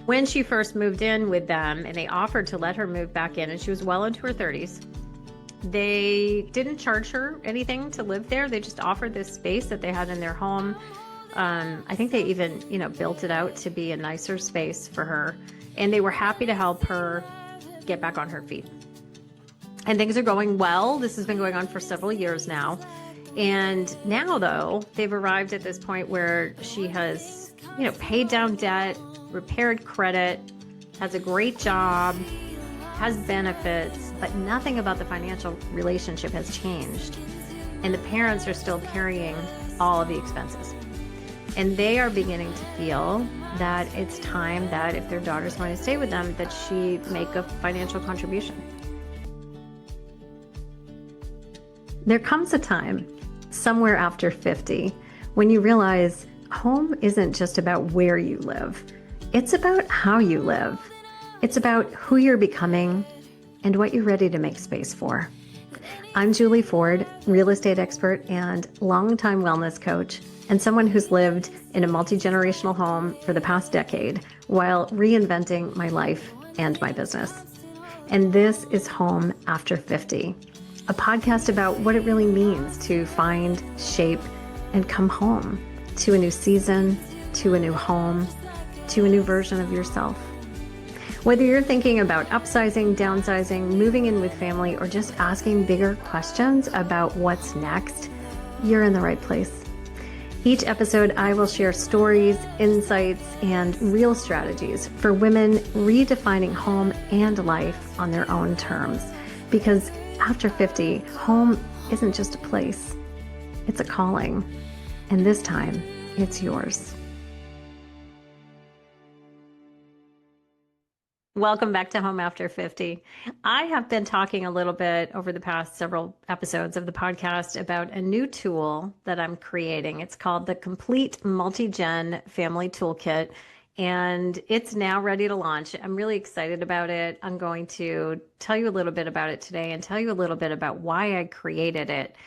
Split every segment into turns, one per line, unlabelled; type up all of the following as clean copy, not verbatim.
When she first moved in with them and they offered to let her move back in, and she was well into her 30s, they didn't charge her anything to live there. They just offered this space that they had in their home. I think they even, built it out to be a nicer space for her. And they were happy to help her get back on her feet. And things are going well. This has been going on for several years now. And now, though, they've arrived at this point where she has, paid down debt, repaired credit, has a great job, has benefits, but nothing about the financial relationship has changed. And the parents are still carrying all of the expenses. And they are beginning to feel that it's time that if their daughter's going to stay with them, that she make a financial contribution. There comes a time, somewhere after 50, when you realize home isn't just about where you live. It's about how you live. It's about who you're becoming and what you're ready to make space for. I'm Juli Ford, real estate expert and longtime wellness coach, and someone who's lived in a multi-generational home for the past decade while reinventing my life and my business. And this is Home After 50, a podcast about what it really means to find, shape, and come home to a new season, to a new home, to a new version of yourself. Whether you're thinking about upsizing, downsizing, moving in with family, or just asking bigger questions about what's next, you're in the right place. Each episode, I will share stories, insights, and real strategies for women redefining home and life on their own terms. Because after 50, home isn't just a place, it's a calling. And this time, it's yours. Welcome back to Home After 50. I have been talking a little bit over the past several episodes of the podcast about a new tool that I'm creating. It's called the Complete Multi-Gen Family Toolkit, and it's now ready to launch. I'm really excited about it. I'm going to tell you a little bit about it today and tell you a little bit about why I created it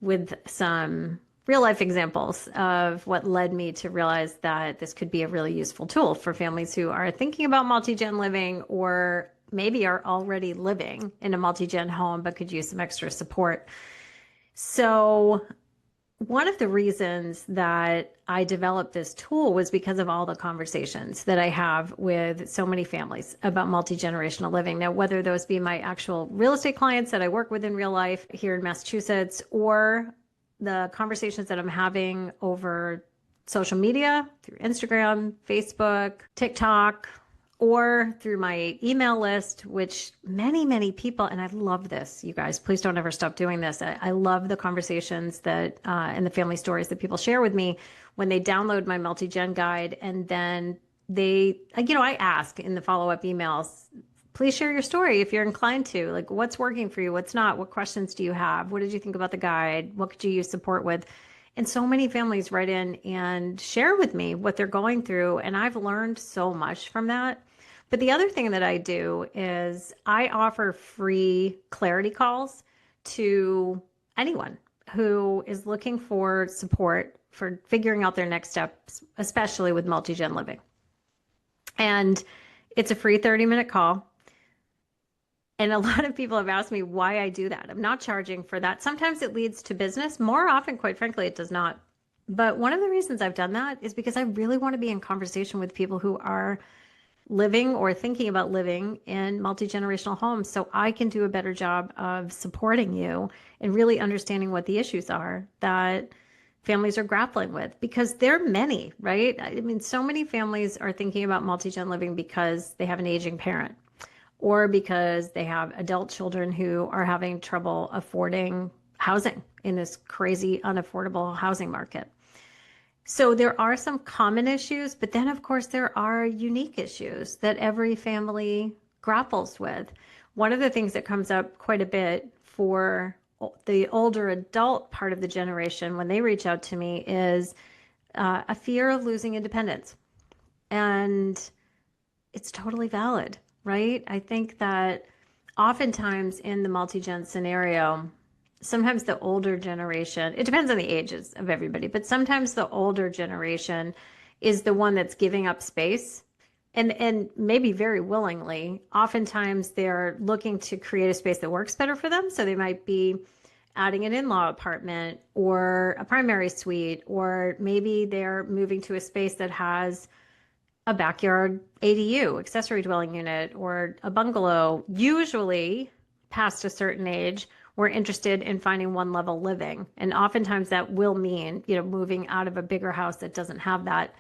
with some real life examples of what led me to realize that this could be a really useful tool for families who are thinking about multi-gen living or maybe are already living in a multi-gen home but could use some extra support. So one of the reasons that I developed this tool was because of all the conversations that I have with so many families about multi-generational living. Now, whether those be my actual real estate clients that I work with in real life here in Massachusetts, or the conversations that I'm having over social media, through Instagram, Facebook, TikTok, or through my email list, which many people, and I love this, you guys, please don't ever stop doing this. I love the conversations that, and the family stories that people share with me when they download my multi-gen guide. And then I ask in the follow-up emails, please share your story if you're inclined to. Like, what's working for you? What's not? What questions do you have? What did you think about the guide? What could you use support with? And so many families write in and share with me what they're going through. And I've learned so much from that. But the other thing that I do is I offer free clarity calls to anyone who is looking for support for figuring out their next steps, especially with multi-gen living. And it's a free 30-minute call. And a lot of people have asked me why I do that. I'm not charging for that. Sometimes it leads to business. More often, quite frankly, it does not. But one of the reasons I've done that is because I really want to be in conversation with people who are living or thinking about living in multi-generational homes, so I can do a better job of supporting you and really understanding what the issues are that families are grappling with, because there are many, right? I mean, so many families are thinking about multi-gen living because they have an aging parent, or because they have adult children who are having trouble affording housing in this crazy, unaffordable housing market. So there are some common issues, but then of course there are unique issues that every family grapples with. One of the things that comes up quite a bit for the older adult part of the generation when they reach out to me is a fear of losing independence. And it's totally valid, right? I think that oftentimes in the multi-gen scenario, sometimes the older generation, it depends on the ages of everybody, but sometimes the older generation is the one that's giving up space and maybe very willingly. Oftentimes they're looking to create a space that works better for them. So they might be adding an in-law apartment or a primary suite, or maybe they're moving to a space that has a backyard ADU, accessory dwelling unit, or a bungalow. Usually past a certain age, we're interested in finding one level living. And oftentimes that will mean, moving out of a bigger house that doesn't have that.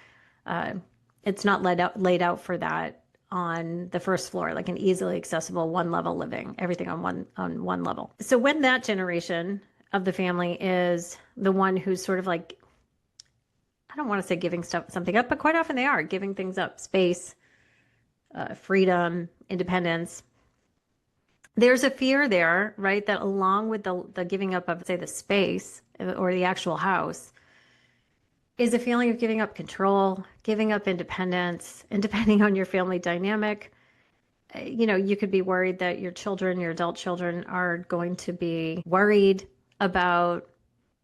It's not laid out for that on the first floor, like an easily accessible one level living, everything on one level. So when that generation of the family is the one who's sort of like, I don't want to say giving something up, but quite often they are giving things up: space, freedom, independence. There's a fear there, right? That along with the giving up of, say, the space or the actual house, is a feeling of giving up control, giving up independence. And depending on your family dynamic, you could be worried that your children, your adult children, are going to be worried about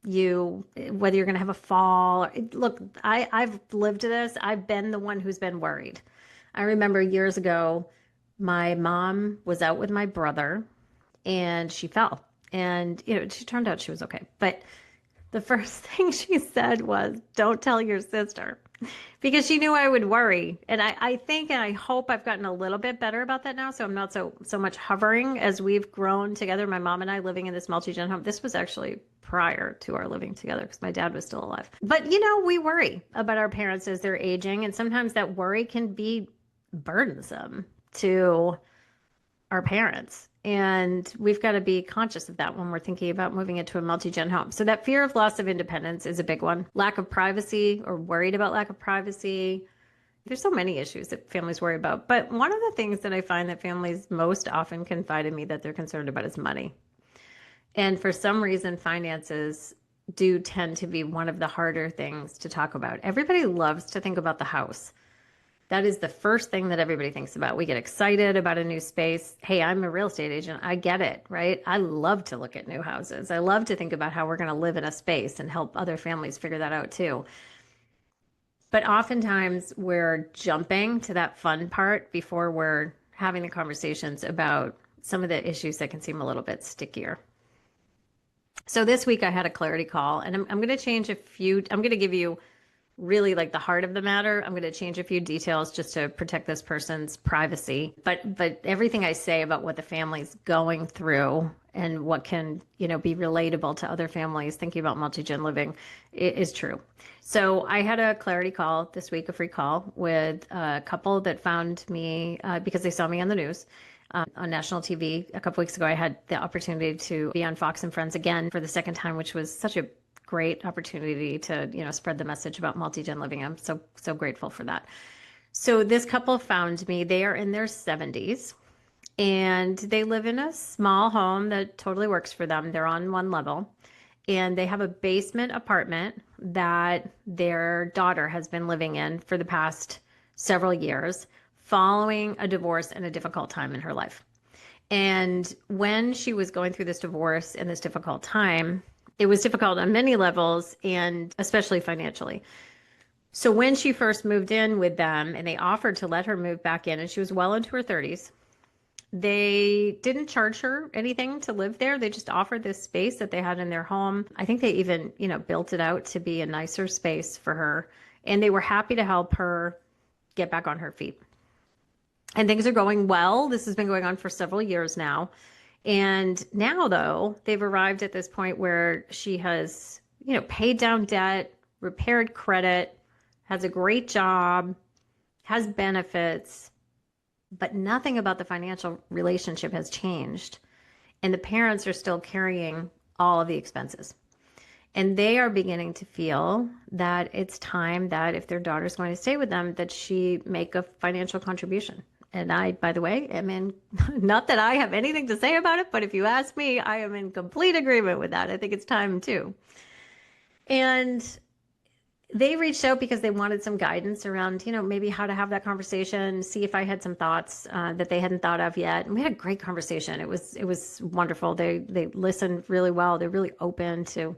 you, whether you're going to have a fall. Look, I've lived this. I've been the one who's been worried. I remember years ago, my mom was out with my brother and she fell. And, she turned out she was okay. But the first thing she said was, "Don't tell your sister," because she knew I would worry. And I think and I hope I've gotten a little bit better about that now. So I'm not so much hovering as we've grown together. My mom and I living in this multi-gen home. This was actually prior to our living together because my dad was still alive. But, we worry about our parents as they're aging. And sometimes that worry can be burdensome to our parents. And we've got to be conscious of that when we're thinking about moving into a multi-gen home. So that fear of loss of independence is a big one. Lack of privacy, or worried about lack of privacy. There's so many issues that families worry about. But one of the things that I find that families most often confide in me that they're concerned about is money. And for some reason, finances do tend to be one of the harder things to talk about. Everybody loves to think about the house. That is the first thing that everybody thinks about. We get excited about a new space. Hey, I'm a real estate agent. I get it, right? I love to look at new houses. I love to think about how we're going to live in a space and help other families figure that out too. But oftentimes we're jumping to that fun part before we're having the conversations about some of the issues that can seem a little bit stickier. So this week I had a clarity call, and I'm going to change I'm going to give you really like the heart of the matter. I'm going to change a few details just to protect this person's privacy. But everything I say about what the family's going through and what can, be relatable to other families thinking about multi-gen living is true. So I had a clarity call this week, a free call with a couple that found me because they saw me on the news. On national TV a couple weeks ago. I had the opportunity to be on Fox and Friends again for the second time, which was such a great opportunity to, spread the message about multi-gen living. I'm so grateful for that. So this couple found me. They are in their 70s and they live in a small home that totally works for them. They're on one level and they have a basement apartment that their daughter has been living in for the past several years, following a divorce and a difficult time in her life. And when she was going through this divorce and this difficult time, it was difficult on many levels and especially financially. So when she first moved in with them and they offered to let her move back in, and she was well into her 30s, they didn't charge her anything to live there. They just offered this space that they had in their home. I think they even, built it out to be a nicer space for her. And they were happy to help her get back on her feet. And things are going well. This has been going on for several years now. And now, though, they've arrived at this point where she has, paid down debt, repaired credit, has a great job, has benefits, but nothing about the financial relationship has changed. And the parents are still carrying all of the expenses. And they are beginning to feel that it's time that if their daughter's going to stay with them, that she make a financial contribution. And I, by the way, am in, not that I have anything to say about it, but if you ask me, I am in complete agreement with that. I think it's time too. And they reached out because they wanted some guidance around, maybe how to have that conversation, see if I had some thoughts that they hadn't thought of yet. And we had a great conversation. It was wonderful. They listened really well. They're really open to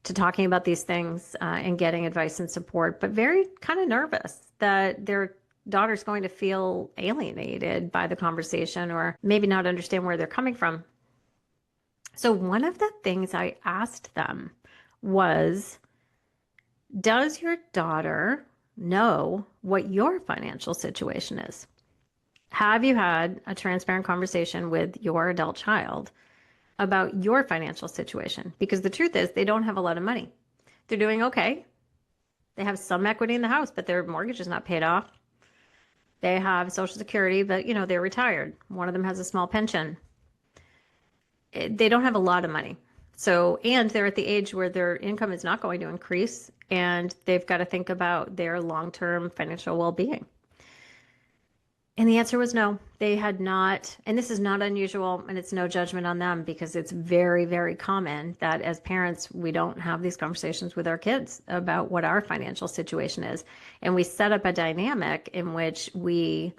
talking about these things and getting advice and support, but very kind of nervous that they're daughter's going to feel alienated by the conversation or maybe not understand where they're coming from. So one of the things I asked them was, does your daughter know what your financial situation is? Have you had a transparent conversation with your adult child about your financial situation? Because the truth is, they don't have a lot of money. They're doing okay. They have some equity in the house, but their mortgage is not paid off. They have Social Security, but they're retired. One of them has a small pension. They don't have a lot of money. So, and they're at the age where their income is not going to increase, and they've got to think about their long-term financial well-being. And the answer was no. They had not, and this is not unusual, and it's no judgment on them because it's very, very common that as parents, we don't have these conversations with our kids about what our financial situation is. And we set up a dynamic in which we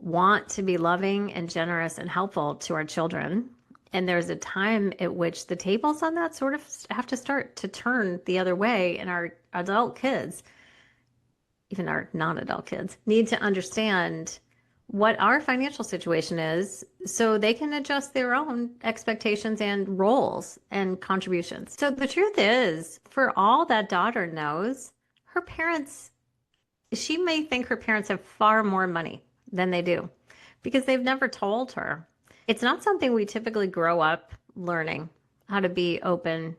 want to be loving and generous and helpful to our children. And there's a time at which the tables on that sort of have to start to turn the other way, and our adult kids, even our non-adult kids, need to understand what our financial situation is so they can adjust their own expectations and roles and contributions. So the truth is, for all that daughter knows, her parents, she may think her parents have far more money than they do because they've never told her. It's not something we typically grow up learning, how to be open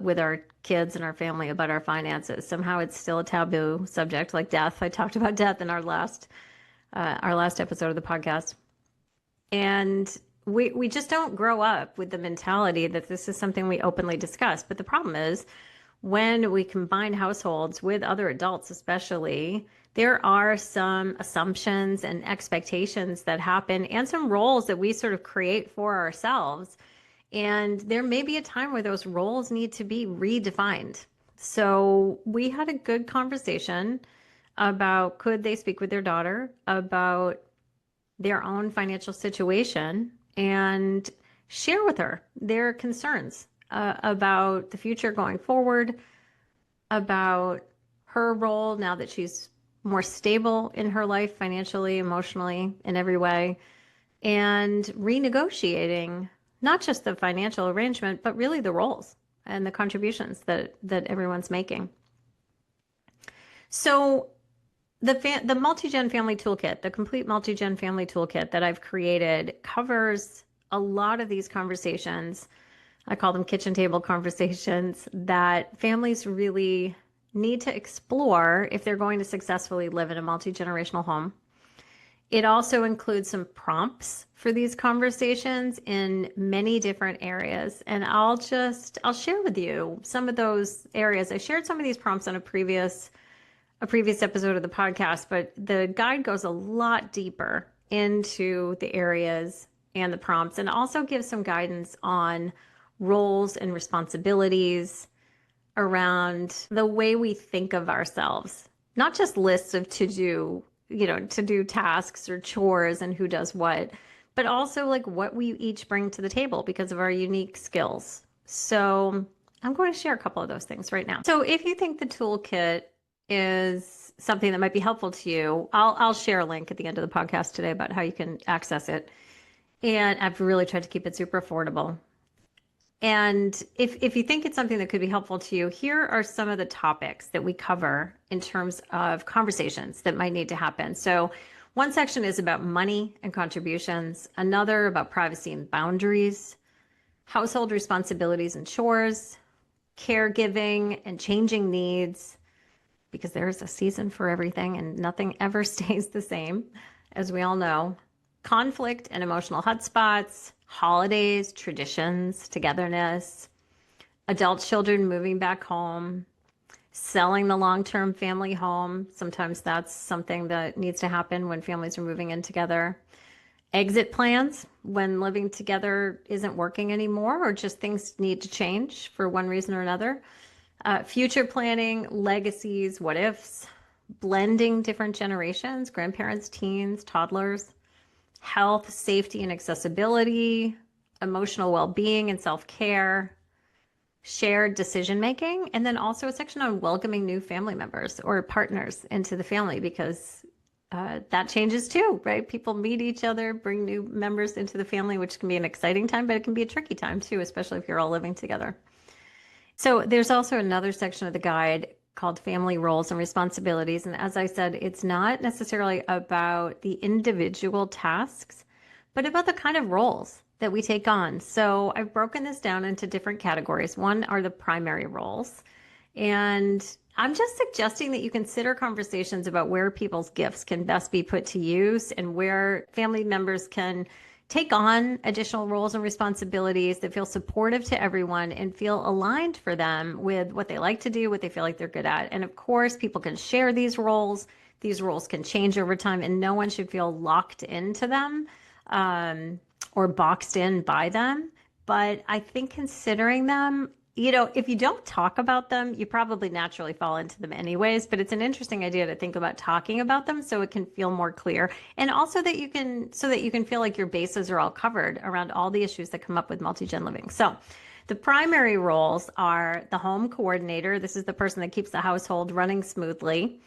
with our kids and our family about our finances. Somehow it's still a taboo subject, like death. I talked about death in our last episode of the podcast. And we just don't grow up with the mentality that this is something we openly discuss. But the problem is when we combine households with other adults, especially, there are some assumptions and expectations that happen and some roles that we sort of create for ourselves. And there may be a time where those roles need to be redefined. So we had a good conversation about could they speak with their daughter about their own financial situation and share with her their concerns about the future going forward, about her role now that she's more stable in her life financially, emotionally, in every way, and renegotiating not just the financial arrangement, but really the roles and the contributions that everyone's making. So the Multi-Gen Family Toolkit, the Complete Multi-Gen Family Toolkit that I've created covers a lot of these conversations. I call them kitchen table conversations that families really need to explore if they're going to successfully live in a multi-generational home. It also includes some prompts for these conversations in many different areas. And I'll share with you some of those areas. I shared some of these prompts on a previous episode of the podcast, but the guide goes a lot deeper into the areas and the prompts, and also gives some guidance on roles and responsibilities around the way we think of ourselves, not just lists of to do tasks or chores and who does what, but also like what we each bring to the table because of our unique skills. So I'm going to share a couple of those things right now. So if you think the toolkit is something that might be helpful to you, I'll share a link at the end of the podcast today about how you can access it. And I've really tried to keep it super affordable. And if you think it's something that could be helpful to you, here are some of the topics that we cover in terms of conversations that might need to happen. So one section is about money and contributions, another about privacy and boundaries, household responsibilities and chores, caregiving and changing needs, because there's a season for everything and nothing ever stays the same, as we all know. Conflict and emotional hotspots, holidays, traditions, togetherness, adult children moving back home, selling the long-term family home. Sometimes that's something that needs to happen when families are moving in together. Exit plans when living together isn't working anymore or just things need to change for one reason or another. Future planning, legacies, what ifs, blending different generations, grandparents, teens, toddlers, health, safety, and accessibility, emotional well-being and self-care, shared decision-making, and then also a section on welcoming new family members or partners into the family, because that changes too, right? People meet each other, bring new members into the family, which can be an exciting time, but it can be a tricky time too, especially if you're all living together. So there's also another section of the guide called family roles and responsibilities. And as I said, it's not necessarily about the individual tasks, but about the kind of roles that we take on. So I've broken this down into different categories. One are the primary roles. And I'm just suggesting that you consider conversations about where people's gifts can best be put to use and where family members can take on additional roles and responsibilities that feel supportive to everyone and feel aligned for them with what they like to do, what they feel like they're good at. And of course, people can share these roles. These roles can change over time, and no one should feel locked into them or boxed in by them. But I think considering them, if you don't talk about them, you probably naturally fall into them anyways, but it's an interesting idea to think about talking about them so it can feel more clear. And also so that you can feel like your bases are all covered around all the issues that come up with multi-gen living. So the primary roles are the home coordinator. This is the person that keeps the household running smoothly.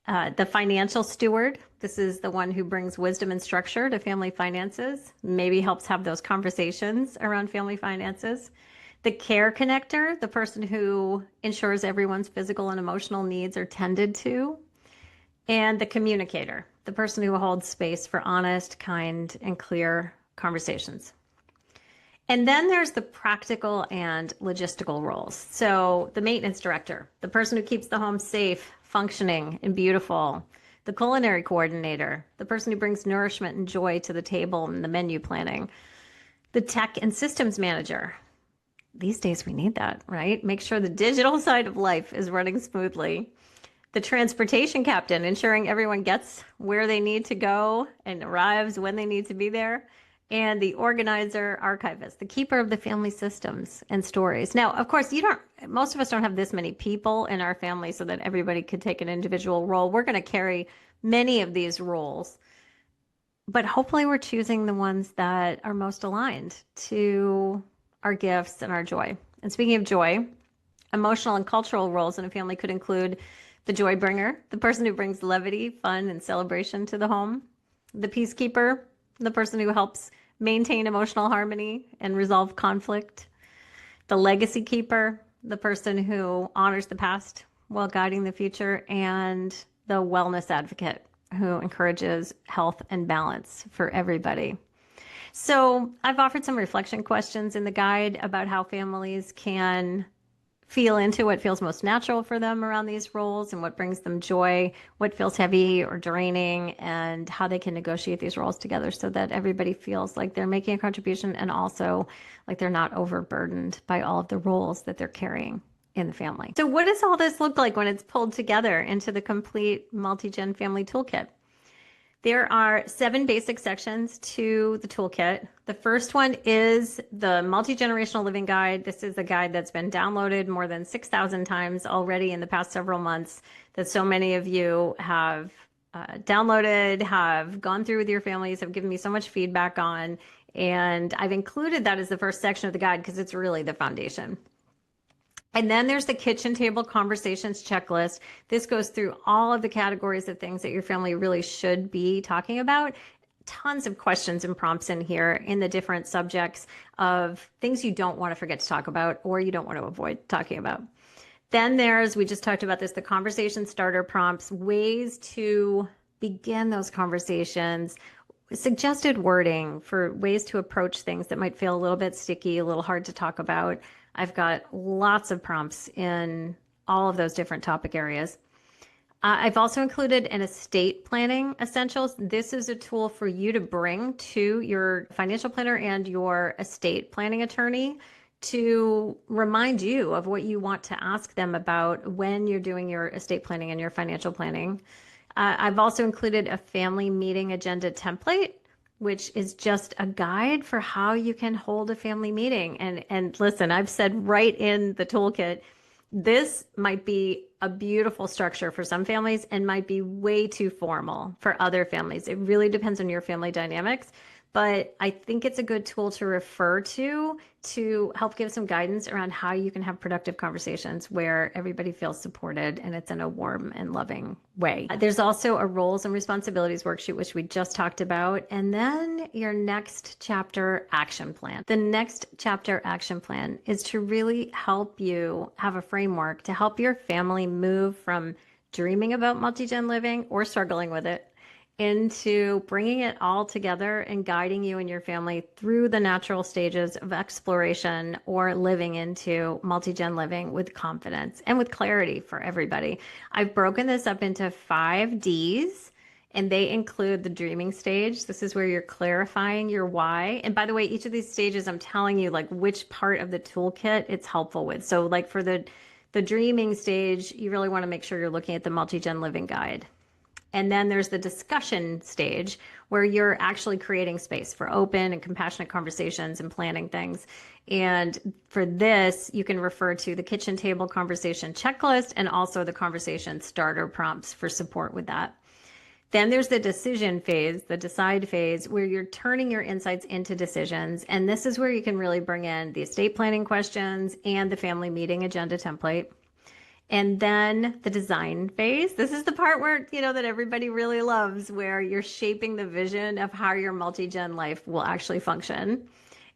The financial steward. This is the one who brings wisdom and structure to family finances, maybe helps have those conversations around family finances. The care connector, the person who ensures everyone's physical and emotional needs are tended to. And the communicator, the person who holds space for honest, kind, and clear conversations. And then there's the practical and logistical roles. So the maintenance director, the person who keeps the home safe, functioning, and beautiful. The culinary coordinator, the person who brings nourishment and joy to the table and the menu planning. The tech and systems manager. These days we need that, right? Make sure the digital side of life is running smoothly. The transportation captain, ensuring everyone gets where they need to go and arrives when they need to be there. And the organizer, archivist, the keeper of the family systems and stories. Now, of course, most of us don't have this many people in our family so that everybody could take an individual role. We're going to carry many of these roles, but hopefully we're choosing the ones that are most aligned to our gifts and our joy. And speaking of joy, emotional and cultural roles in a family could include the joy bringer, the person who brings levity, fun, and celebration to the home, the peacekeeper, the person who helps maintain emotional harmony and resolve conflict, the legacy keeper, the person who honors the past while guiding the future, and the wellness advocate who encourages health and balance for everybody. So I've offered some reflection questions in the guide about how families can feel into what feels most natural for them around these roles and what brings them joy, what feels heavy or draining, and how they can negotiate these roles together so that everybody feels like they're making a contribution and also like they're not overburdened by all of the roles that they're carrying in the family. So what does all this look like when it's pulled together into the Complete Multi-Gen Family Toolkit? There are 7 basic sections to the toolkit. The first one is the Multi-Generational Living Guide. This is a guide that's been downloaded more than 6,000 times already in the past several months, that so many of you have downloaded, have gone through with your families, have given me so much feedback on. And I've included that as the first section of the guide because it's really the foundation. And then there's the kitchen table conversations checklist. This goes through all of the categories of things that your family really should be talking about. Tons of questions and prompts in here in the different subjects of things you don't want to forget to talk about or you don't want to avoid talking about. Then there's, we just talked about this, the conversation starter prompts, ways to begin those conversations, suggested wording for ways to approach things that might feel a little bit sticky, a little hard to talk about. I've got lots of prompts in all of those different topic areas. I've also included an estate planning essentials. This is a tool for you to bring to your financial planner and your estate planning attorney to remind you of what you want to ask them about when you're doing your estate planning and your financial planning. I've also included a family meeting agenda template, which is just a guide for how you can hold a family meeting. And listen, I've said right in the toolkit, this might be a beautiful structure for some families and might be way too formal for other families. It really depends on your family dynamics. But I think it's a good tool to refer to help give some guidance around how you can have productive conversations where everybody feels supported and it's in a warm and loving way. There's also a roles and responsibilities worksheet, which we just talked about. And then your next chapter action plan. The next chapter action plan is to really help you have a framework to help your family move from dreaming about multi-gen living or struggling with it into bringing it all together and guiding you and your family through the natural stages of exploration or living into multi-gen living with confidence and with clarity for everybody. I've broken this up into 5 Ds, and they include the dreaming stage. This is where you're clarifying your why. And by the way, each of these stages, I'm telling you like which part of the toolkit it's helpful with. So like for the dreaming stage, you really want to make sure you're looking at the multi-gen living guide. And then there's the discussion stage where you're actually creating space for open and compassionate conversations and planning things. And for this, you can refer to the kitchen table conversation checklist and also the conversation starter prompts for support with that. Then there's the decision phase, the decide phase, where you're turning your insights into decisions. And this is where you can really bring in the estate planning questions and the family meeting agenda template. And then the design phase. This is the part where, that everybody really loves, where you're shaping the vision of how your multi-gen life will actually function.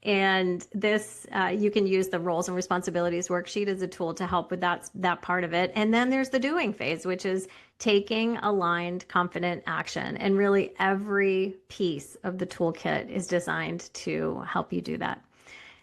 And this, you can use the roles and responsibilities worksheet as a tool to help with that part of it. And then there's the doing phase, which is taking aligned, confident action. And really every piece of the toolkit is designed to help you do that.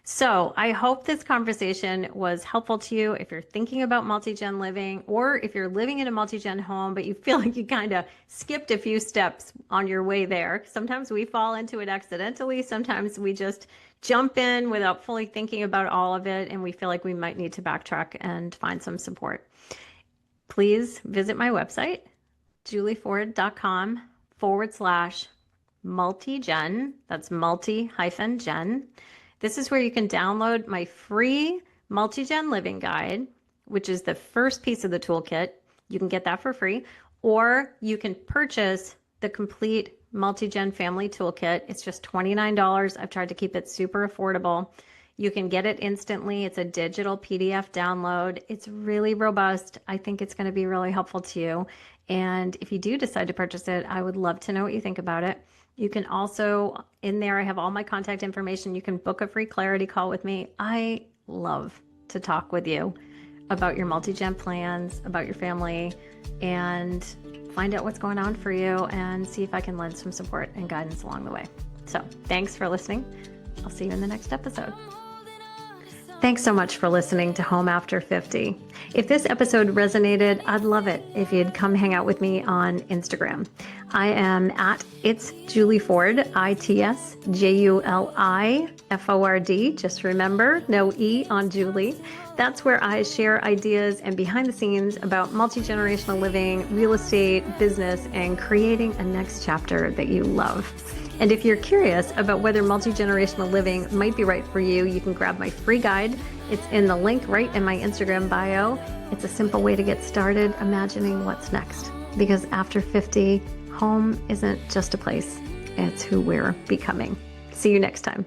So I hope this conversation was helpful to you if you're thinking about multi-gen living, or if you're living in a multi-gen home, but you feel like you kind of skipped a few steps on your way there. Sometimes we fall into it accidentally. Sometimes we just jump in without fully thinking about all of it, and we feel like we might need to backtrack and find some support. Please visit my website, juliford.com/multi-gen. That's multi-gen. This is where you can download my free multi-gen living guide, which is the first piece of the toolkit. You can get that for free, or you can purchase the Complete Multi-Gen Family Toolkit. It's just $29. I've tried to keep it super affordable. You can get it instantly. It's a digital PDF download. It's really robust. I think it's going to be really helpful to you. And if you do decide to purchase it, I would love to know what you think about it. You can also, in there, I have all my contact information. You can book a free clarity call with me. I love to talk with you about your multi-gen plans, about your family, and find out what's going on for you and see if I can lend some support and guidance along the way. So thanks for listening. I'll see you in the next episode. Thanks so much for listening to Home After 50. If this episode resonated, I'd love it if you'd come hang out with me on Instagram. I am at It's Juli Ford, ITSJULIFORD. Just remember, no E on Julie. That's where I share ideas and behind the scenes about multi-generational living, real estate, business, and creating a next chapter that you love. And if you're curious about whether multi-generational living might be right for you, you can grab my free guide. It's in the link right in my Instagram bio. It's a simple way to get started imagining what's next. Because after 50, home isn't just a place, it's who we're becoming. See you next time.